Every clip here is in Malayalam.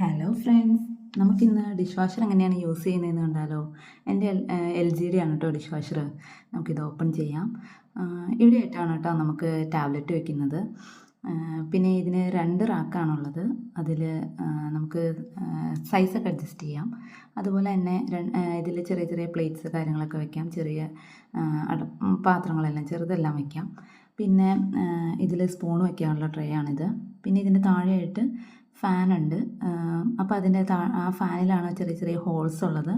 ഹലോ ഫ്രണ്ട്സ്, നമുക്കിന്ന് ഡിഷ് വാഷർ എങ്ങനെയാണ് യൂസ് ചെയ്യുന്നതെന്ന് കണ്ടാലോ. എൻ്റെ LGD ആണ് കേട്ടോ ഡിഷ് വാഷർ. നമുക്കിത് ഓപ്പൺ ചെയ്യാം. ഇവിടെ ആയിട്ടാണ് കേട്ടോ നമുക്ക് ടാബ്ലറ്റ് വയ്ക്കുന്നത്. പിന്നെ ഇതിന് 2 റാക്കാണുള്ളത്. അതിൽ നമുക്ക് സൈസൊക്കെ അഡ്ജസ്റ്റ് ചെയ്യാം. അതുപോലെ തന്നെ ഇതിൽ ചെറിയ ചെറിയ പ്ലേറ്റ്സ് കാര്യങ്ങളൊക്കെ വയ്ക്കാം. ചെറിയ പാത്രങ്ങളെല്ലാം ചെറുതെല്ലാം വയ്ക്കാം. പിന്നെ ഇതിൽ സ്പൂൺ വയ്ക്കാനുള്ള ട്രേ ആണിത്. പിന്നെ ഇതിൻ്റെ താഴെയായിട്ട് ഫാനുണ്ട്. അപ്പോൾ അതിൻ്റെ ആ ഫാനിലാണ് ചെറിയ ചെറിയ ഹോൾസ് ഉള്ളത്.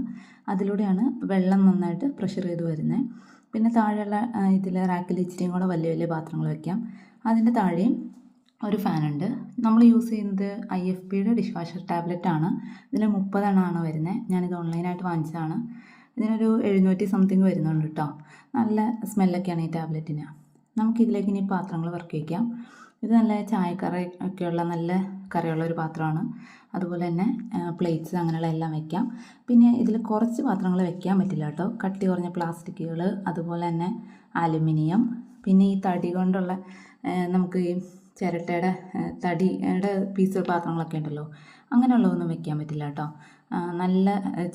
അതിലൂടെയാണ് വെള്ളം നന്നായിട്ട് പ്രഷർ ചെയ്ത് വരുന്നത്. പിന്നെ താഴെയുള്ള ഇതിൽ റാക്കിൽ ഇച്ചിരിയും കൂടെ വലിയ വലിയ പാത്രങ്ങൾ വയ്ക്കാം. അതിൻ്റെ താഴെയും ഒരു ഫാനുണ്ട്. നമ്മൾ യൂസ് ചെയ്യുന്നത് IFBയുടെ ഡിഷ് വാഷർ ടാബ്ലറ്റാണ്. ഇതിൽ 30 എണ്ണമാണ് വരുന്നത്. ഞാനിത് ഓൺലൈനായിട്ട് വാങ്ങിച്ചതാണ്. ഇതിനൊരു 700 സംതിങ് വരുന്നുണ്ട് കേട്ടോ. നല്ല സ്മെല്ലൊക്കെയാണ് ഈ ടാബ്ലറ്റിന്. നമുക്കിതിലേക്ക് ഇനി പാത്രങ്ങൾ വർക്ക് വയ്ക്കാം. ഇത് നല്ല ചായക്കറി ഒക്കെയുള്ള നല്ല കറിയുള്ള ഒരു പാത്രമാണ്. അതുപോലെ തന്നെ പ്ലേറ്റ്സ് അങ്ങനെയുള്ള എല്ലാം വയ്ക്കാം. പിന്നെ ഇതിൽ കുറച്ച് പാത്രങ്ങൾ വയ്ക്കാൻ പറ്റില്ല കേട്ടോ. കട്ടി കുറഞ്ഞ പ്ലാസ്റ്റിക്കുകൾ, അതുപോലെ തന്നെ അലുമിനിയം, പിന്നെ ഈ തടി കൊണ്ടുള്ള നമുക്ക് ഈ ചിരട്ടയുടെ തടിയുടെ പീസ് പാത്രങ്ങളൊക്കെ ഉണ്ടല്ലോ, അങ്ങനെയുള്ളതൊന്നും വയ്ക്കാൻ പറ്റില്ല കേട്ടോ. നല്ല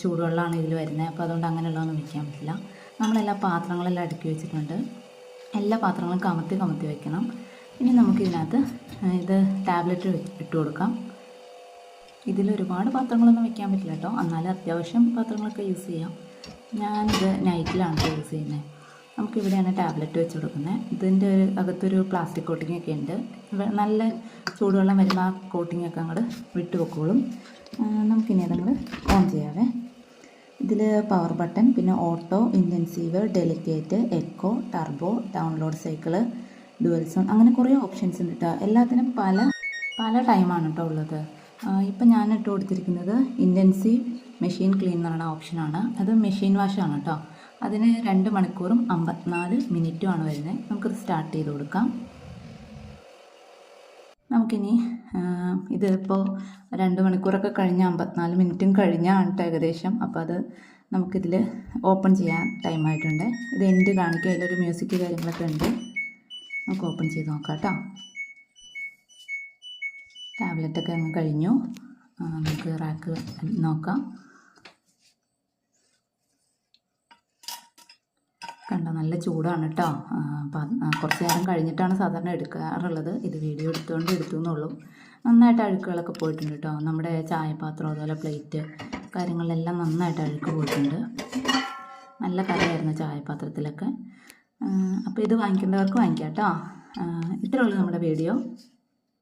ചൂടുവെള്ളമാണ് ഇതിൽ വരുന്നത്. അപ്പോൾ അതുകൊണ്ട് അങ്ങനെയുള്ളതൊന്നും വയ്ക്കാൻ പറ്റില്ല. നമ്മളെല്ലാ പാത്രങ്ങളെല്ലാം അടുക്കി വെച്ചിട്ടുണ്ട്. എല്ലാ പാത്രങ്ങളും കമത്തി വയ്ക്കണം. ഇനി നമുക്കിതിനകത്ത് ഇത് ടാബ്ലറ്റ് ഇട്ട് കൊടുക്കാം. ഇതിലൊരുപാട് പാത്രങ്ങളൊന്നും വയ്ക്കാൻ പറ്റില്ല കേട്ടോ. എന്നാലും അത്യാവശ്യം പാത്രങ്ങളൊക്കെ യൂസ് ചെയ്യാം. ഞാനിത് നൈറ്റിലാണ് യൂസ് ചെയ്യുന്നത്. നമുക്കിവിടെയാണ് ടാബ്ലറ്റ് വെച്ച് കൊടുക്കുന്നത്. ഇതിൻ്റെ അകത്തൊരു പ്ലാസ്റ്റിക് കോട്ടിങ്ങൊക്കെ ഉണ്ട്. നല്ല ചൂടുവെള്ളം വരുന്ന ആ കോട്ടിങ്ങൊക്കെ അങ്ങോട്ട് വിട്ട് വെക്കോളും. നമുക്കിനി അതങ്ങൾ ഓൺ ചെയ്യാവേ. ഇതിൽ പവർ ബട്ടൺ, പിന്നെ auto, intensive, delicate, eco, turbo, download cycle, dual zone, അങ്ങനെ കുറേ ഓപ്ഷൻസ് ഉണ്ട് കേട്ടോ. എല്ലാത്തിനും പല ടൈമാണ് കേട്ടോ ഉള്ളത്. ഇപ്പം ഞാൻ ഇട്ട് കൊടുത്തിരിക്കുന്നത് ഇൻറ്റൻസീവ് മെഷീൻ ക്ലീൻ എന്ന് പറയുന്ന ഓപ്ഷനാണ്. അത് മെഷീൻ വാഷാണ് കേട്ടോ. അതിന് 2 മണിക്കൂറും 54 മിനിറ്റുമാണ് വരുന്നത്. നമുക്കത് സ്റ്റാർട്ട് ചെയ്ത് കൊടുക്കാം. നമുക്കിനി ഇതിപ്പോൾ 2 മണിക്കൂറൊക്കെ കഴിഞ്ഞ് 54 മിനിറ്റും കഴിഞ്ഞാണ് കേട്ടോ ഏകദേശം. അപ്പോൾ അത് നമുക്കിതിൽ ഓപ്പൺ ചെയ്യാൻ ടൈമായിട്ടുണ്ട്. ഇത് എൻഡ് കാണിക്കുക. അതിലൊരു മ്യൂസിക് കാര്യങ്ങളൊക്കെ ഉണ്ട്. നമുക്ക് ഓപ്പൺ ചെയ്ത് നോക്കാം കേട്ടോ. ടാബ്ലറ്റൊക്കെ അങ്ങ് കഴിഞ്ഞു. നമുക്ക് റാക്ക് നോക്കാം. കണ്ടോ, നല്ല ചൂടാണ് കേട്ടോ. കുറച്ച് നേരം കഴിഞ്ഞിട്ടാണ് സാധാരണ എടുക്കാറുള്ളത്. ഇത് വീഡിയോ എടുത്തു എന്നുള്ളൂ. നന്നായിട്ട് അഴുക്കുകളൊക്കെ പോയിട്ടുണ്ട് കേട്ടോ. നമ്മുടെ ചായപാത്രം, അതുപോലെ പ്ലേറ്റ് കാര്യങ്ങളിലെല്ലാം നന്നായിട്ട് അഴുക്ക് പോയിട്ടുണ്ട്. നല്ല കറിയായിരുന്നു ചായപാത്രത്തിലൊക്കെ. അപ്പോൾ ഇത് വാങ്ങിക്കേണ്ടവർക്ക് വാങ്ങിക്കാം കേട്ടോ. ഇത്രയേ ഉള്ളൂ നമ്മുടെ വീഡിയോ.